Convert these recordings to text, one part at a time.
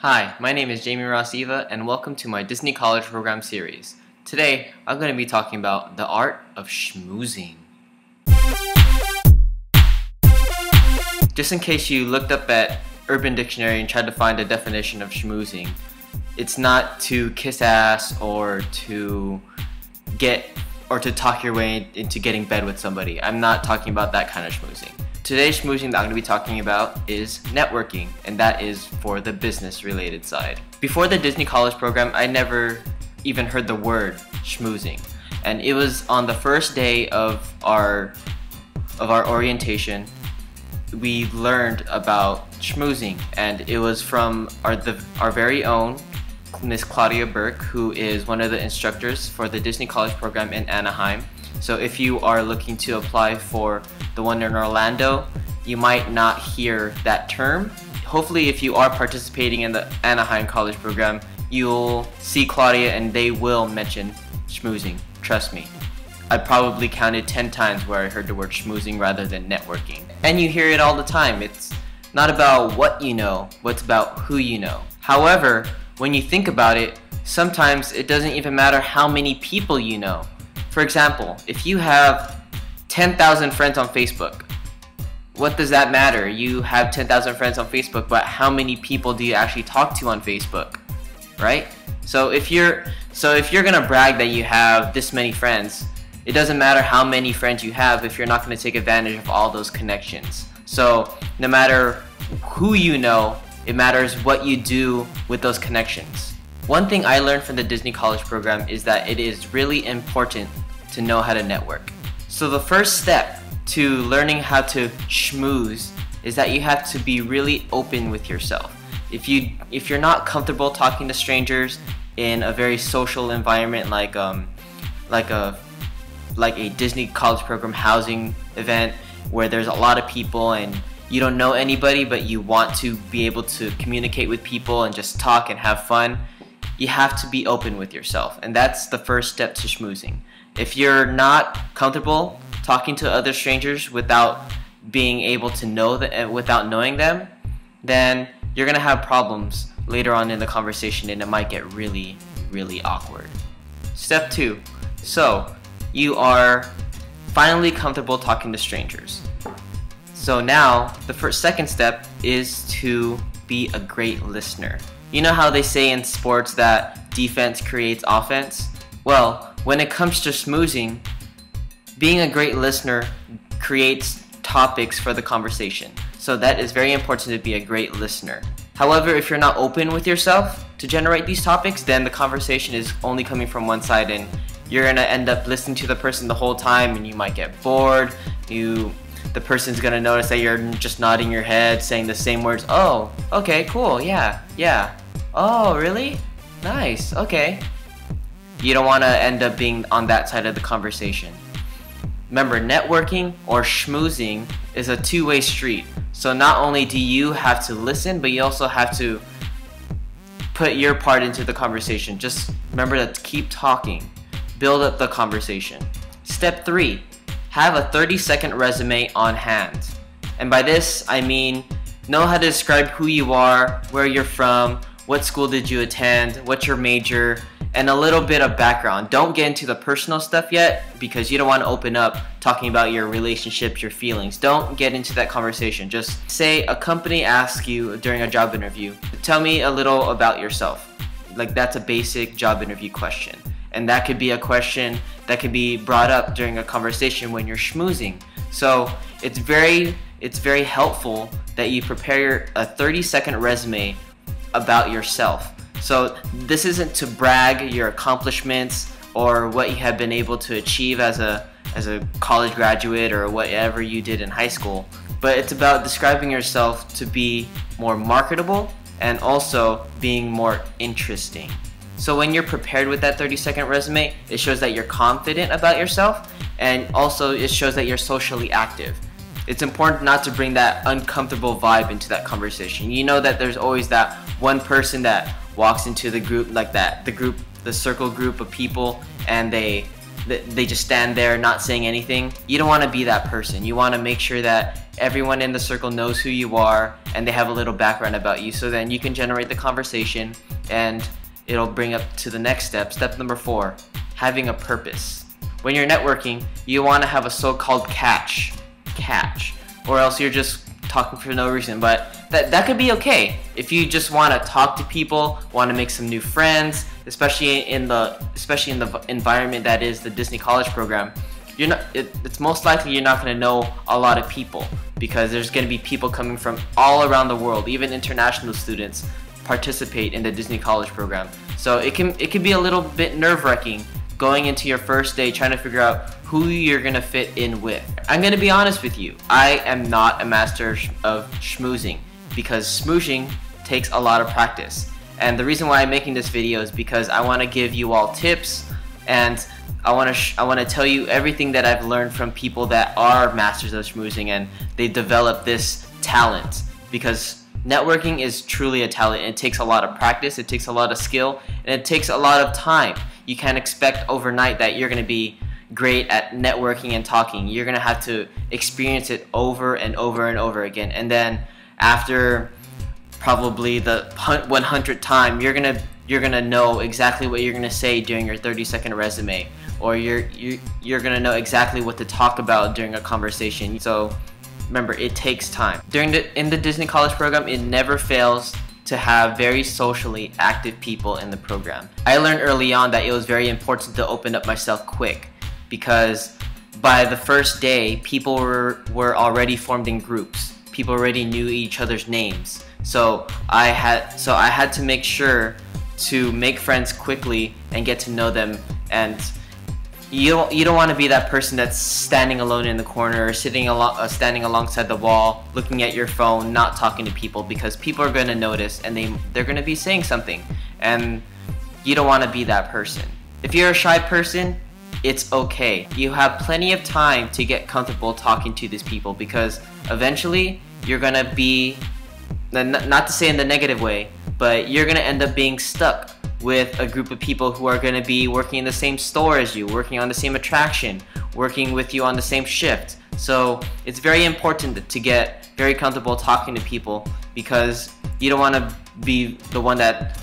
Hi, my name is Jayme and welcome to my Disney College Program series. Today, I'm going to be talking about the art of schmoozing. Just in case you looked up at Urban Dictionary and tried to find a definition of schmoozing, it's not to kiss ass or to talk your way into getting bed with somebody. I'm not talking about that kind of schmoozing. Today's schmoozing that I'm going to be talking about is networking, and that is for the business related side. Before the Disney College program, I never even heard the word schmoozing, and it was on the first day of our orientation we learned about schmoozing, and it was from our very own Miss Claudia Burke, who is one of the instructors for the Disney College program in Anaheim. So if you are looking to apply for the one in Orlando, you might not hear that term. Hopefully, if you are participating in the Anaheim College program, you'll see Claudia and they will mention schmoozing. Trust me. I probably counted 10 times where I heard the word schmoozing rather than networking. And you hear it all the time. It's not about what you know, but it's about who you know. However, when you think about it, sometimes it doesn't even matter how many people you know. For example, if you have 10,000 friends on Facebook, what does that matter? You have 10,000 friends on Facebook, but how many people do you actually talk to on Facebook, right? So if you're gonna brag that you have this many friends, it doesn't matter how many friends you have if you're not gonna take advantage of all those connections. So no matter who you know, it matters what you do with those connections. One thing I learned from the Disney College program is that it is really important to know how to network. So the first step to learning how to schmooze is that you have to be really open with yourself. If you're not comfortable talking to strangers in a very social environment like a Disney College program housing event where there's a lot of people and you don't know anybody but you want to be able to communicate with people and just talk and have fun, you have to be open with yourself, and that's the first step to schmoozing. If you're not comfortable talking to other strangers without being able to know them, without knowing them, then you're gonna have problems later on in the conversation and it might get really, really awkward. Step 2. So you are finally comfortable talking to strangers. So now the second step is to be a great listener. You know how they say in sports that defense creates offense? Well, when it comes to schmoozing, being a great listener creates topics for the conversation. So that is very important to be a great listener. However, if you're not open with yourself to generate these topics, then the conversation is only coming from one side and you're gonna end up listening to the person the whole time and you might get bored. The person's gonna notice that you're just nodding your head, saying the same words. Oh, okay, cool, yeah. Oh, really? Nice, okay. You don't wanna end up being on that side of the conversation. Remember, networking or schmoozing is a two-way street. So not only do you have to listen, but you also have to put your part into the conversation. Just remember to keep talking. Build up the conversation. Step 3, have a 30-second resume on hand. And by this, I mean know how to describe who you are, where you're from, what school did you attend, what's your major, and a little bit of background. Don't get into the personal stuff yet because you don't want to open up talking about your relationships, your feelings. Don't get into that conversation. Just say a company asks you during a job interview, tell me a little about yourself. Like, that's a basic job interview question. And that could be a question that could be brought up during a conversation when you're schmoozing. So it's very helpful that you prepare a 30-second resume about yourself. So this isn't to brag your accomplishments or what you have been able to achieve as a college graduate or whatever you did in high school, but it's about describing yourself to be more marketable and also being more interesting. So when you're prepared with that 30-second resume, it shows that you're confident about yourself and also it shows that you're socially active. It's important not to bring that uncomfortable vibe into that conversation. You know that there's always that one person that walks into the group like that, the circle group of people, and they just stand there not saying anything. You don't want to be that person. You want to make sure that everyone in the circle knows who you are and they have a little background about you, so then you can generate the conversation and it'll bring up to the next step. Step number 4, having a purpose. When you're networking, you want to have a so-called catch, or else you're just talking for no reason. But that could be okay if you just want to talk to people, want to make some new friends, especially in the environment that is the Disney College program. It's most likely you're not going to know a lot of people, because there's going to be people coming from all around the world. Even international students participate in the Disney College program. So it can be a little bit nerve-wracking going into your first day trying to figure out who you're going to fit in with. I'm going to be honest with you, I am not a master of schmoozing, because schmoozing takes a lot of practice. And the reason why I'm making this video is because I want to give you all tips, and I want to tell you everything that I've learned from people that are masters of schmoozing and they develop this talent. Because networking is truly a talent. It takes a lot of practice, it takes a lot of skill, and it takes a lot of time. You can't expect overnight that you're going to be great at networking and talking. You're going to have to experience it over and over and over again. And then after probably the 100th time, you're gonna know exactly what you're gonna say during your 30-second resume, or you're gonna know exactly what to talk about during a conversation. So remember, it takes time. In the Disney College program, it never fails to have very socially active people in the program. I learned early on that it was very important to open up myself quick, because by the first day, people were already formed in groups. People already knew each other's names. So I had to make sure to make friends quickly and get to know them. And you don't want to be that person that's standing alone in the corner, or standing alongside the wall, looking at your phone, not talking to people, because people are going to notice and they're going to be saying something, and you don't want to be that person. If you're a shy person, it's okay. You have plenty of time to get comfortable talking to these people, because eventually you're going to be, not to say in the negative way, but you're going to end up being stuck with a group of people who are going to be working in the same store as you, working on the same attraction, working with you on the same shift. So it's very important to get very comfortable talking to people, because you don't want to be the one that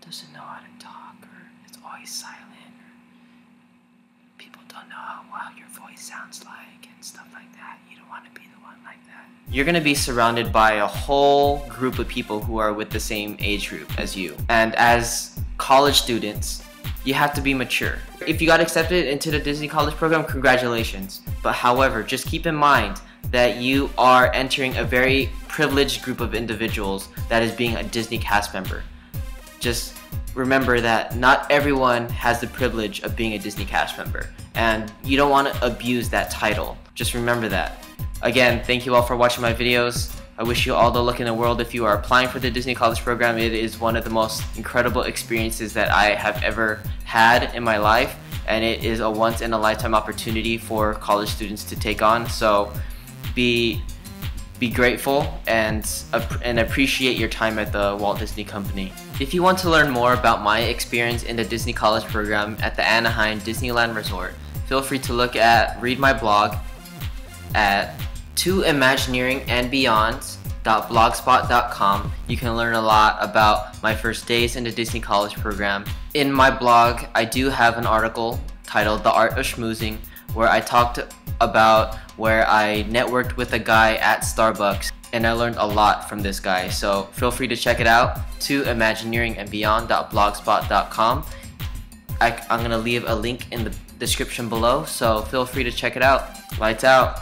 doesn't know how to talk, or it's always silent, or people don't know how your voice sounds like and stuff like that. You don't want to be the one like that. You're going to be surrounded by a whole group of people who are with the same age group as you. And as college students, you have to be mature. If you got accepted into the Disney College program, congratulations. But however, just keep in mind that you are entering a very privileged group of individuals that is being a Disney cast member. Just remember that not everyone has the privilege of being a Disney cast member, and you don't want to abuse that title. Just remember that. Again, thank you all for watching my videos. I wish you all the luck in the world if you are applying for the Disney College program. It is one of the most incredible experiences that I have ever had in my life, and it is a once-in-a-lifetime opportunity for college students to take on. So be grateful and appreciate your time at the Walt Disney Company. If you want to learn more about my experience in the Disney College program at the Anaheim Disneyland Resort, feel free to read my blog at toimagineeringandbeyond.blogspot.com. You can learn a lot about my first days in the Disney College program. In my blog, I do have an article titled The Art of Schmoozing, where I talked about where I networked with a guy at Starbucks, and I learned a lot from this guy. So feel free to check it out, toimagineeringandbeyond.blogspot.com. I'm going to leave a link in the description below, so feel free to check it out. Lights out.